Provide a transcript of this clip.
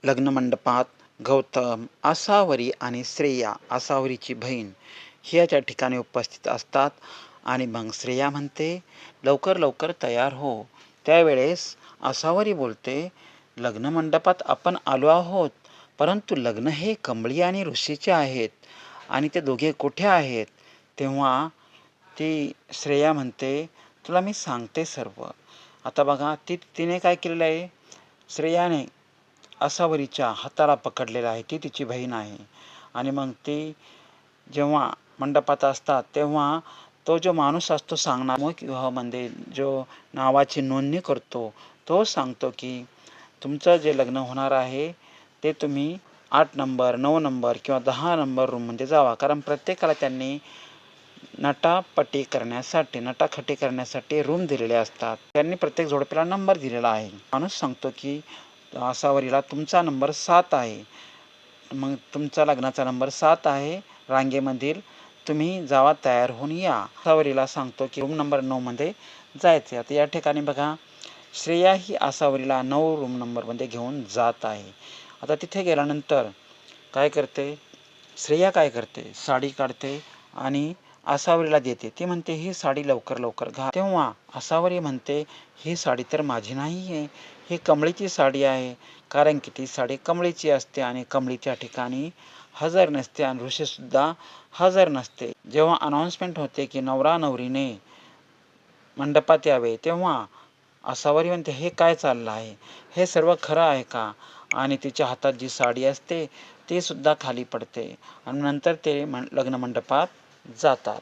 लग्नमंडपात गौतम, आसावरी आणि श्रेया, आसावरीची बहीण, ह्या त्या ठिकाणी उपस्थित असतात. आणि मग श्रेया म्हणते, लवकर लवकर तयार हो. त्यावेळेस आसावरी बोलते, लग्नमंडपात आपण आलो आहोत, परंतु लग्न हे कमळी आणि ऋषीचे आहेत आणि ते दोघे कुठे आहेत? तेव्हा ती श्रेया म्हणते, तुला मी सांगते सर्व. आता बघा, तिने काय केलेलं आहे, श्रेयाने आसावरीच्या हाताला पकडलेला आहे. ती तिची बहीण आहे. आणि मग ती जेव्हा मंडपात असतात तेव्हा तो जो माणूस असतो सामायिक विवाहामध्ये जो नावाची नोंदणी करतो, तो सांगतो की तुमचं जे लग्न होणार आहे ते तुम्ही 8 नंबर, 9 नंबर किंवा 10 नंबर रूममध्ये जावा. कारण प्रत्येकाला त्यांनी नटाखटी करण्यासाठी रूम दिलेले असतात. त्यांनी प्रत्येक जोडप्याला नंबर दिलेला आहे. माणूस सांगतो की आसावरीला तुमचा नंबर 7 आहे. मग तुमचा लग्नाचा नंबर 7 आहे रांगेमधील, तुम्ही जावा, तयार होऊन या. आसावरीला सांगतो की रूम नंबर 9मध्ये जायचे. आता या ठिकाणी बघा, श्रेया ही आसावरीला 9 रूम नंबरमध्ये घेऊन जात आहे. आता तिथे गेल्यानंतर काय करते, श्रेया काय करते, साडी काढते आणि आसावरीला देते. ती म्हणते, ही साडी लवकर लवकर घाल. तेव्हा आसावरी म्हणते, ही साडी तर माझी नाही आहे, ही कमळीची साडी आहे. कारण की ती साडी कमळीची असते आणि कमळीच्या ठिकाणी हजर नसते आणि ऋषीसुद्धा हजर नसते. जेव्हा अनाऊन्समेंट होते की नवरा नवरीने मंडपात यावे, तेव्हा आसावरी म्हणते, हे काय चाललं आहे, हे सर्व खरं आहे का? आणि तिच्या हातात जी साडी असते ती सुद्धा खाली पडते आणि नंतर ते लग्न मंडपात जातात.